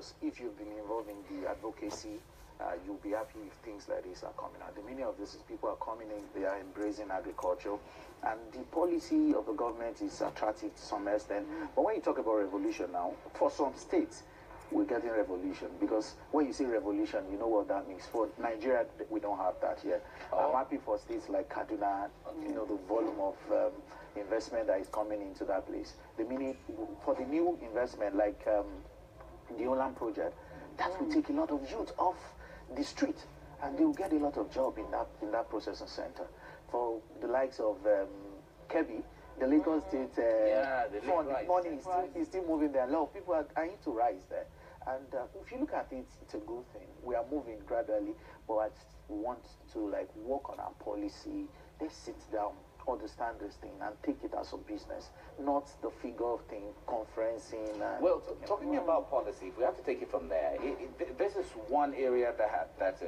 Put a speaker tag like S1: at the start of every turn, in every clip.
S1: because if you've been involved in the advocacy, you'll be happy if things like this are coming out. The meaning of this is people are coming in, they are embracing agriculture, and the policy of the government is attractive to some extent. But when you talk about revolution now, for some states, we're getting revolution, because when you say revolution, you know what that means. For Nigeria, we don't have that yet. I'm happy for states like Kaduna, you know, the volume of investment that is coming into that place. The meaning for the new investment, like the Olam project, that will take a lot of youth off the street, and they will get a lot of job in that processing center. For the likes of Kebbi, the Lagos State money is still moving there. A lot of people are into rice there. And if you look at it, it's a good thing. We are moving gradually, but we want to like work on our policy. Let's sit down, understand this thing, and take it as a business, not the figure of thing, conferencing.
S2: Well, talking about policy, if we have to take it from there, this is one area that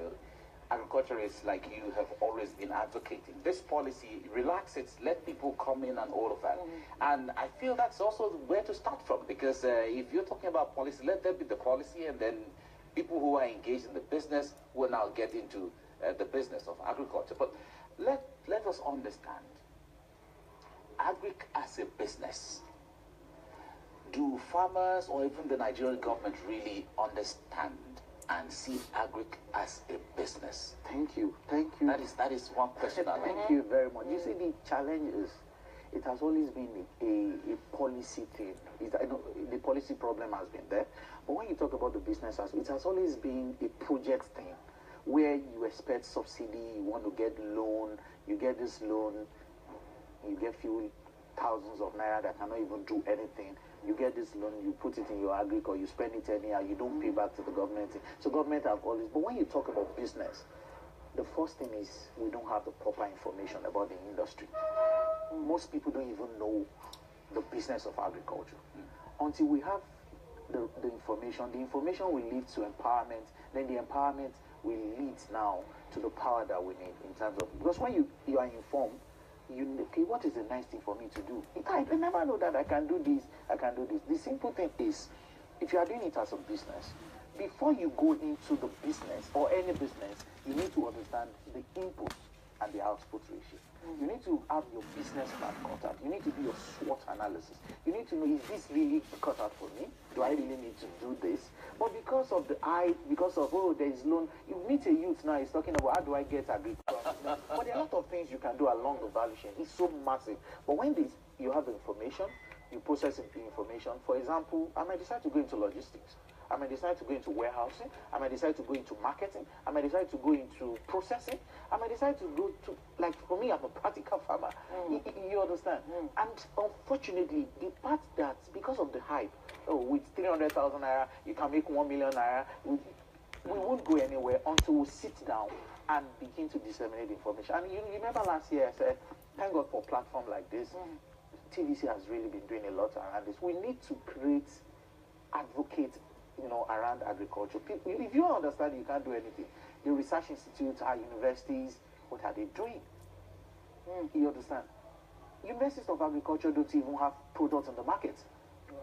S2: agriculturists like you have always been advocating. This policy, relax it, let people come in and all of that. And I feel that's also where to start from, because if you're talking about policy, let there be the policy, and then people who are engaged in the business will now get into the business of agriculture. But let us understand, Agric as a business, do farmers or even the Nigerian government really understand and see Agric as a business?
S1: Thank you.
S2: That is one question.
S1: Thank you very much. You see, the challenge is, it has always been a policy thing. I know the policy problem has been there, but when you talk about the business, it has always been a project thing, where you expect subsidy, you want to get loan, you get this loan, you get few thousands of naira that cannot even do anything. You get this loan, you put it in your agric, or you spend it anyhow, you don't pay back to the government. So government have always, but when you talk about business, the first thing is we don't have the proper information about the industry. Most people don't even know the business of agriculture. Until we have the information will lead to empowerment, then the empowerment will lead now to the power that we need in terms of, because when you are informed, okay, what is the nice thing for me to do? I never know that I can do this, I can do this. The simple thing is, if you are doing it as a business, before you go into the business or any business, you need to understand the inputs and the output ratio. You need to have your business plan cut out. You need to do your SWOT analysis. You need to know, is this really cut out for me? Do I really need to do this? But because of because of, oh, there is loan, you meet a youth now, he's talking about, how do I get agriculture? But there are a lot of things you can do along the value chain. It's so massive. But when you have the information, you process the information. For example, I might decide to go into logistics. I might decide to go into warehousing. I might decide to go into marketing. I might decide to go into processing. I might decide to go to, like for me, I'm a practical farmer. You understand? And unfortunately, the part that, because of the hype, oh, with 300,000 naira, you can make 1 million naira, we won't go anywhere until we sit down and begin to disseminate information. And you remember last year I said, thank God for a platform like this. TVC has really been doing a lot around this. We need to advocate, around agriculture. People, if you don't understand, you can't do anything. The research institutes, our universities, what are they doing? You understand? Universities of agriculture don't even have products on the market.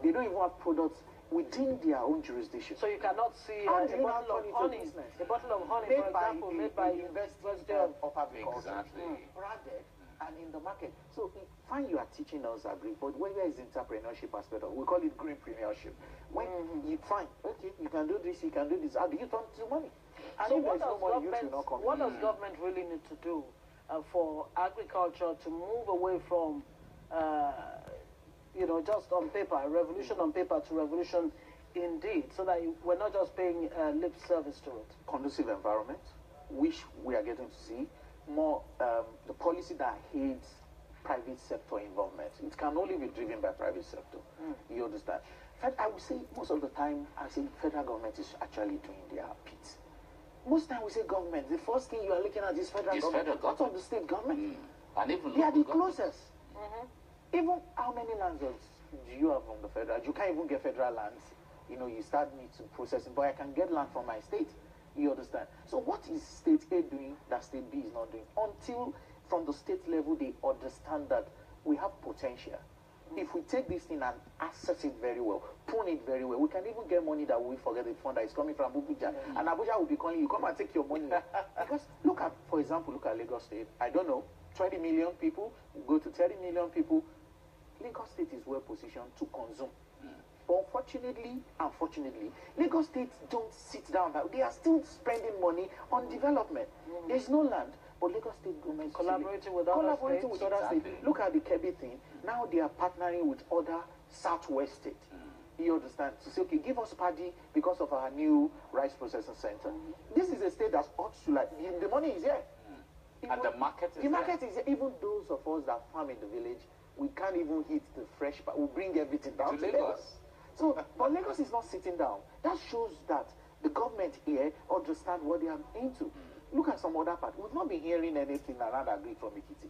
S1: They don't even have products within their own jurisdiction.
S3: So you cannot see a bottle of honey, for example, made by
S1: University of Agriculture.
S2: Exactly.
S1: Branded and in the market. So fine, you are teaching us agri, but where is entrepreneurship aspect of? We call it greenpreneurship. When you find, okay, you can do this, you can do this. How do you turn to money? And
S3: so what does government really need to do for agriculture to move away from, just on paper, revolution on paper to revolution indeed, so that we're not just paying lip service to it?
S1: Conducive environment, which we are getting to see. More the policy that aids private sector involvement. It can only be driven by private sector. You understand? I would say most of the time, I say federal government is actually doing their bit. Most time we say government, the first thing you are looking at is federal government. What of the state government?
S2: And even
S1: they are the closest. Even how many lands do you have from the federal? You can't even get federal lands. You start need to processing, but I can get land from my state. You understand? So what is state A doing that state B is not doing? Until from the state level they understand that we have potential. If we take this thing and assess it very well, prune it very well, we can even get money that we forget the fund that is coming from Abuja. And Abuja will be calling you, come and take your money. Because look at, for example, look at Lagos State. I don't know, 20 million people, go to 30 million people. Lagos State is well positioned to consume. But unfortunately, Lagos State don't sit down. They are still spending money on development. There's no land. But Lagos State government
S3: collaborating with other states.
S1: Look at the Kebbi thing. Now they are partnering with other Southwest states. You understand? To say, okay, give us paddy because of our new rice processing center. This is a state that ought to, like, the money is here.
S2: And the market is
S1: The market is here. Even those of us that farm in the village, we can't even eat the fresh, but we bring everything down to Lagos. So, but Lagos is not sitting down. That shows that the government here understand what they are into. Look at some other part. We've not been hearing anything around Agric from Ekiti.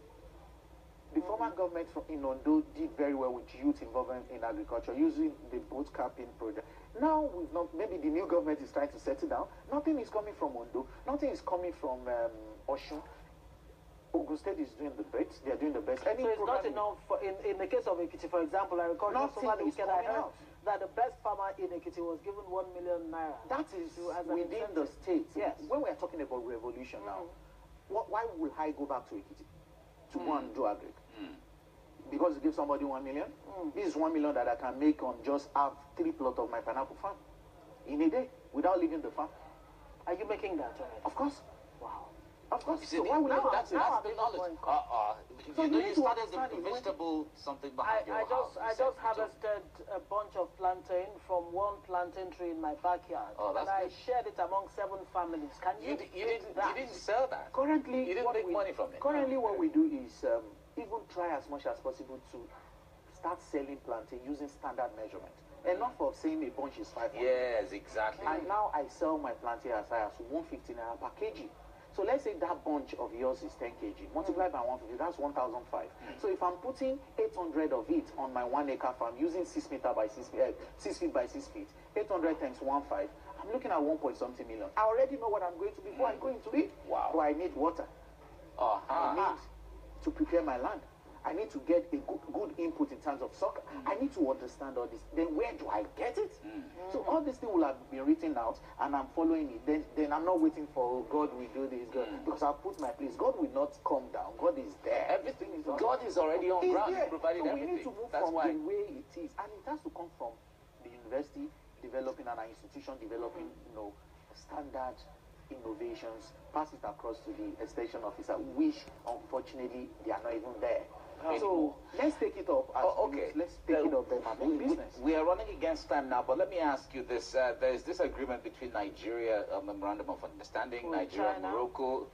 S1: The former government in Ondo did very well with youth involvement in agriculture using the boot capping project. Now, we've not, maybe the new government is trying to settle down. Nothing is coming from Ondo. Nothing is coming from Osun. Ogun State is doing the best. They are doing the best.
S3: So it's not enough. In the case of Ekiti, for example, I recall just over the weekend I heard that the best farmer in Ekiti was given 1 million naira.
S1: That is within the state.
S3: Yes.
S1: When we are talking about revolution now, why will I go back to Ekiti to go and do Agric? Because you give somebody 1 million? This is 1 million that I can make on just have 3 plots of my pineapple farm in a day without leaving the farm.
S3: Are you making that?
S1: Of course.
S3: Wow.
S1: Of course.
S2: See,
S1: So why would I
S2: that's the knowledge.
S1: So you
S2: You started the vegetable something behind your house.
S3: I just harvested a bunch of plantain from one plantain tree in my backyard.
S2: Oh, that's
S3: and I
S2: good.
S3: shared it among 7 families. Can you
S2: didn't sell that.
S1: Currently,
S2: You didn't make money from it.
S1: Currently, what we do is even try as much as possible to start selling plantain using standard measurement. Enough of saying a bunch is 500.
S2: Yes, exactly.
S1: And now I sell my plantain as high as 150 naira per kg. So let's say that bunch of yours is 10 kg. Multiply by 150, that's 1,005. So if I'm putting 800 of it on my 1 acre farm using 6 feet by 6 feet, 800 times 1.5, I'm looking at 1 point something million. I already know what I'm going to before I'm going to it.
S2: Wow.
S1: But I need water. I need to prepare my land. I need to get a good input in terms of soccer. I need to understand all this. Then where do I get it? So all these things will have been written out, and I'm following it. Then I'm not waiting for God will do this, God, because I've put my place. God will not come down. God is there.
S2: Everything is God is already on ground.
S1: There.
S2: Providing
S1: so
S2: everything.
S1: We need to move
S2: That's
S1: from
S2: why.
S1: the way it is, and it has to come from the university developing and our institution developing, standard innovations, pass it across to the extension officer, which unfortunately they are not even there. So let's take it up. Let's take it up and make business.
S2: We are running against time now, but let me ask you this: there is this agreement between Nigeria, a memorandum of understanding, Nigeria and Morocco,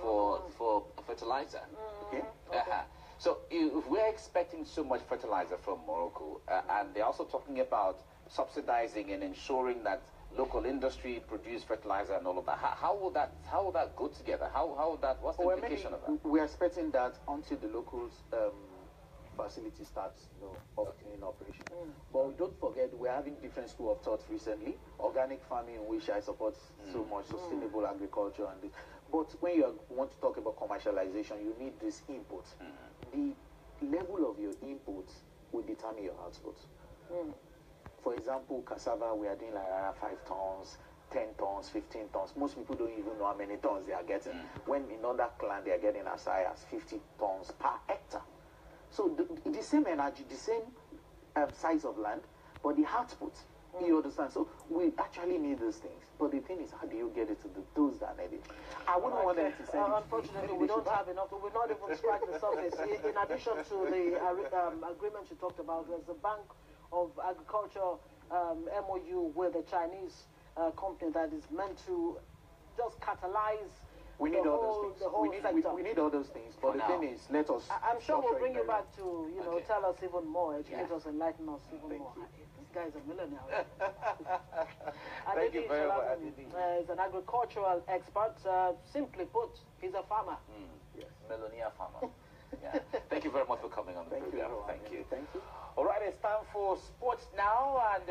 S2: for fertilizer.
S1: Okay.
S2: So if we're expecting so much fertilizer from Morocco, and they're also talking about subsidizing and ensuring that local industry produce fertilizer and all of that, how will that go together? What's the implication of that?
S1: We're expecting that until the locals facility starts in operation. But don't forget, we're having different school of thought recently. Organic farming, which I support so much, sustainable agriculture, and this. But when you want to talk about commercialization, you need this input. The level of your inputs will determine your output. For example, cassava, we are doing like 5 tons, 10 tons, 15 tons. Most people don't even know how many tons they are getting. When in other clan, they are getting as high as 50 tons per hectare. So the same energy, the same size of land, but the output, you understand? So we actually need these things. But the thing is, how do you get it to those that need it? I wouldn't want them to say
S3: unfortunately, we don't have enough. We've not even scratched the surface. In addition to the agreement you talked about, there's the Bank of Agriculture MOU with the Chinese company that is meant to just catalyze
S1: we need all those things. We need all those things. But the thing is, let us.
S3: I'm sure we'll bring you back to tell us even more, educate us, enlighten us even more. This guy is a millionaire.
S2: Thank you very much.
S3: He's an agricultural expert. Simply put, he's a farmer.
S1: Yes.
S2: Millionaire farmer. Thank you very much for coming on the program. Thank you.
S1: Thank you.
S2: All right, it's time for sports now, and